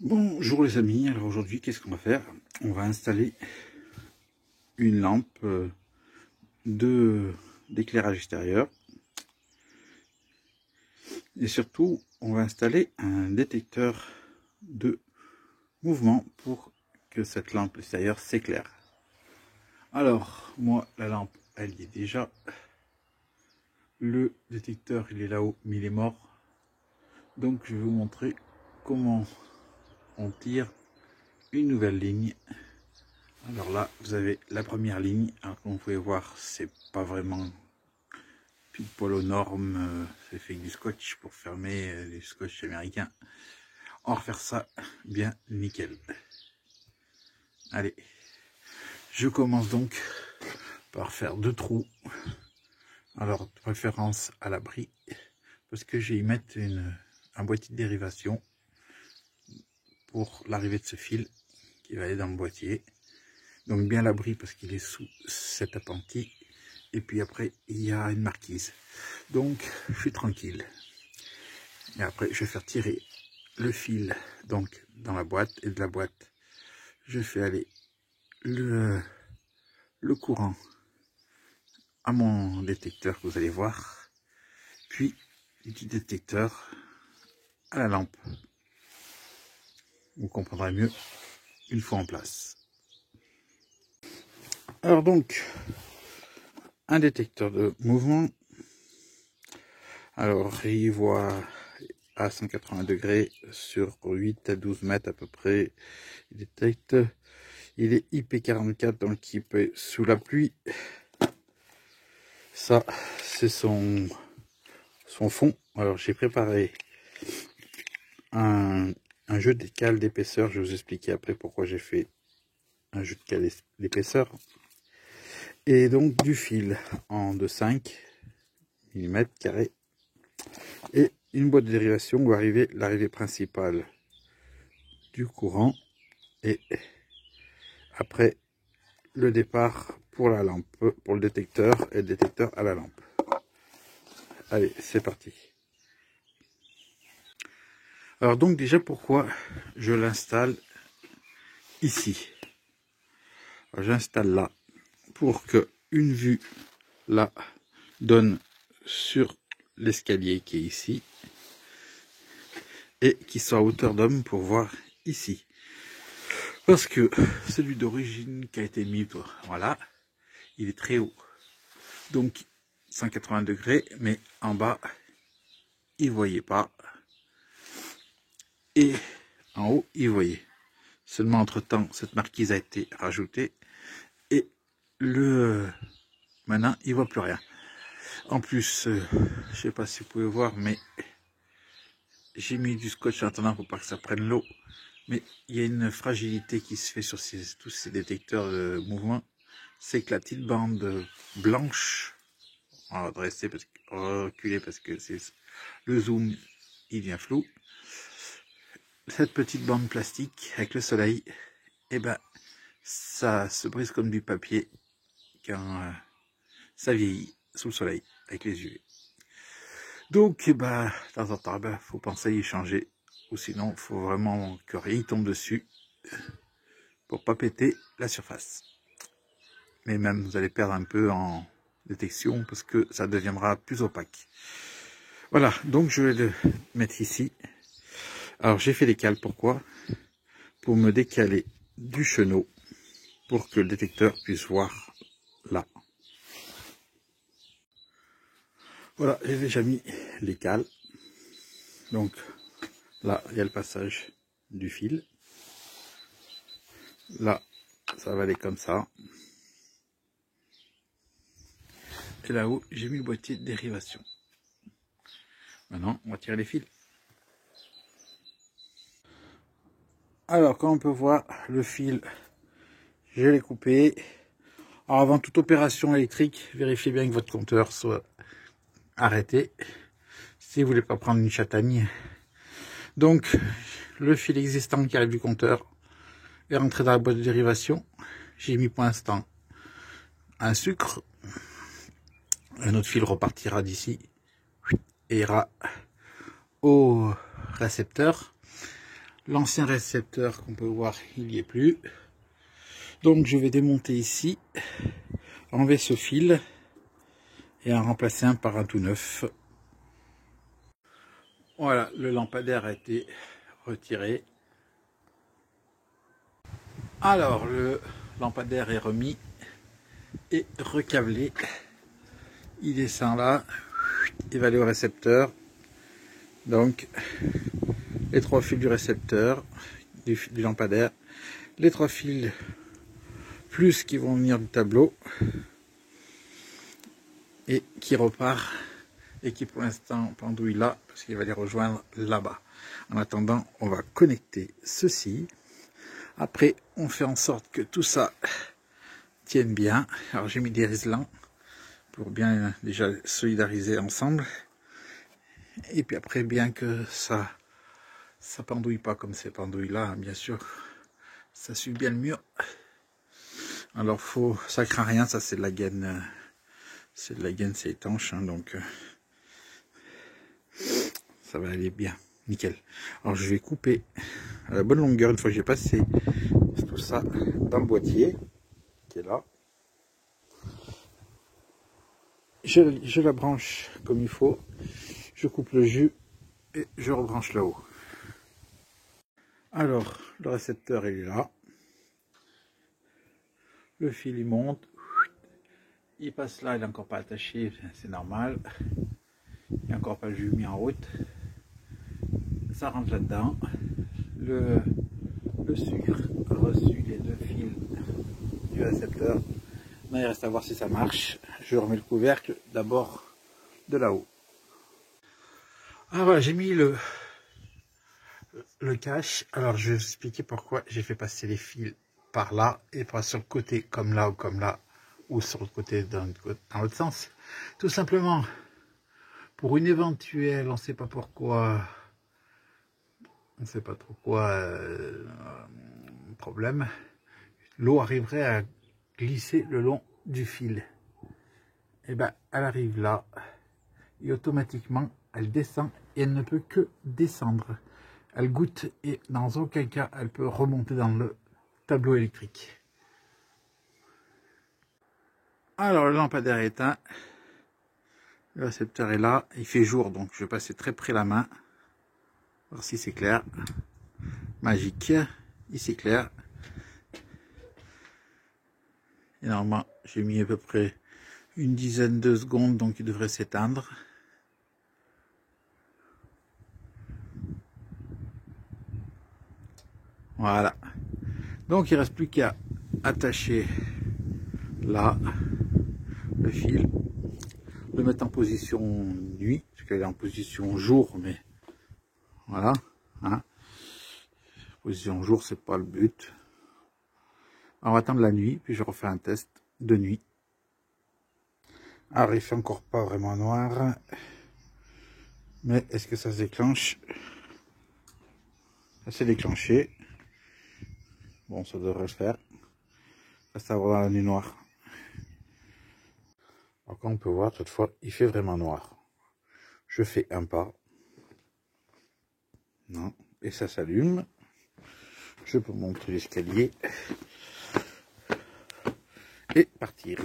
Bonjour les amis, alors aujourd'hui qu'est-ce qu'on va faire? On va installer une lampe d'éclairage extérieur et surtout on va installer un détecteur de mouvement pour que cette lampe extérieure s'éclaire. Alors moi la lampe elle y est déjà, le détecteur il est là-haut mais il est mort, donc je vais vous montrer comment on tire une nouvelle ligne. Alors là, vous avez la première ligne. Alors, comme vous pouvez voir, c'est pas vraiment pile poil aux normes. C'est fait avec du scotch pour fermer, du scotch américain. On va refaire ça bien nickel. Allez, je commence donc par faire 2 trous. Alors, de préférence à l'abri, parce que je vais y mettre un boîtier de dérivation pour l'arrivée de ce fil qui va aller dans le boîtier. Donc bien l'abri parce qu'il est sous cet appentis. Et puis après, il y a une marquise. Donc, je suis tranquille. Et après, je vais faire tirer le fil donc dans la boîte. Et de la boîte, je fais aller le courant à mon détecteur que vous allez voir. Puis, du petit détecteur à la lampe. Vous comprendrez mieux une fois en place. Alors donc, un détecteur de mouvement. Alors, il voit à 180 degrés sur 8 à 12 mètres à peu près. Il détecte. Il est IP44, donc il peut sous la pluie. Ça, c'est son fond. Alors, j'ai préparé un jeu de cale d'épaisseur. Je vais vous expliquer après pourquoi j'ai fait un jeu de cale d'épaisseur. Et donc, du fil en 2,5 mm carré. Et une boîte de dérivation où arriver l'arrivée principale du courant. Et après, le départ pour la lampe, pour le détecteur et le détecteur à la lampe. Allez, c'est parti. Alors donc déjà pourquoi je l'installe ici. J'installe là pour que une vue là donne sur l'escalier qui est ici et qui soit à hauteur d'homme pour voir ici. Parce que celui d'origine qui a été mis, voilà, il est très haut. Donc 180 degrés, mais en bas, il ne voyait pas. Et en haut, il voyait. Seulement entre-temps, cette marquise a été rajoutée. Et maintenant, il ne voit plus rien. En plus, je sais pas si vous pouvez voir, mais j'ai mis du scotch en attendant pour pas que ça prenne l'eau. Mais il y a une fragilité qui se fait sur tous ces détecteurs de mouvement. C'est que la petite bande blanche, on va dresser parce que, reculer parce que c'est le zoom, il devient flou. Cette petite bande plastique avec le soleil, et ben ça se brise comme du papier quand ça vieillit sous le soleil avec les UV. Donc, bah, de temps en temps, bah, faut penser à y changer, ou sinon, faut vraiment que rien tombe dessus pour pas péter la surface. Mais même, vous allez perdre un peu en détection parce que ça deviendra plus opaque. Voilà, donc je vais le mettre ici. Alors, j'ai fait les cales, pourquoi? Pour me décaler du chenot pour que le détecteur puisse voir là. Voilà, j'ai déjà mis les cales. Donc, là, il y a le passage du fil. Là, ça va aller comme ça. Et là-haut, j'ai mis le boîtier de dérivation. Maintenant, on va tirer les fils. Alors, comme on peut voir, le fil, je l'ai coupé. Alors, avant toute opération électrique, vérifiez bien que votre compteur soit arrêté. Si vous voulez pas prendre une châtaigne. Donc, le fil existant qui arrive du compteur est rentré dans la boîte de dérivation. J'ai mis pour l'instant un sucre. Un autre fil repartira d'ici et ira au récepteur. L'ancien récepteur qu'on peut voir, il n'y est plus. Donc je vais démonter ici, enlever ce fil et en remplacer un par un tout neuf. Voilà, le lampadaire a été retiré. Alors le lampadaire est remis et recablé. Il descend là, il va aller au récepteur. Donc les 3 fils du récepteur, du lampadaire, les 3 fils plus qui vont venir du tableau et qui repart et qui pour l'instant pendouille là parce qu'il va les rejoindre là-bas. En attendant, on va connecter ceci. Après, on fait en sorte que tout ça tienne bien. Alors j'ai mis des riselants pour bien déjà solidariser ensemble. Et puis après, bien que ça pendouille pas comme c'est pendouille là, bien sûr, ça suit bien le mur. Alors ça craint rien, ça c'est de la gaine, c'est étanche, hein, donc ça va aller bien, nickel. Alors je vais couper à la bonne longueur une fois que j'ai passé tout ça dans le boîtier qui est là. Je la branche comme il faut, je coupe le jus et je rebranche là-haut. Alors le récepteur il est là, le fil il monte, il passe là, il n'est encore pas attaché, c'est normal, il n'y a encore pas le jus mis en route, ça rentre là-dedans, le sucre a reçu les 2 fils du récepteur. Maintenant il reste à voir si ça marche. Je remets le couvercle d'abord de là-haut. Alors voilà, j'ai mis le cache. Alors je vais vous expliquer pourquoi j'ai fait passer les fils par là et pas sur le côté comme là ou sur le côté dans l'autre sens. Tout simplement pour une éventuelle, on ne sait pas pourquoi, on ne sait pas trop quoi problème, l'eau arriverait à glisser le long du fil. Et ben elle arrive là et automatiquement elle descend et elle ne peut que descendre. Elle goûte et dans aucun cas elle peut remonter dans le tableau électrique. Alors le lampadaire est éteint, le récepteur est là, il fait jour donc je vais passer très près la main, voir si c'est clair. Magique, il s'éclaire. Et normalement j'ai mis à peu près une dizaine de secondes, donc il devrait s'éteindre. Voilà. Donc il ne reste plus qu'à attacher là le fil, le mettre en position nuit, parce qu'elle est en position jour, mais voilà. Hein. Position jour, c'est pas le but. On va attendre la nuit, puis je refais un test de nuit. Alors il fait encore pas vraiment noir, mais est-ce que ça se déclenche? Ça s'est déclenché. Bon, ça devrait le faire. Reste à voir dans la nuit noire. Alors comme on peut voir, cette fois, il fait vraiment noir. Je fais un pas. Non, et ça s'allume. Je peux montrer l'escalier et partir.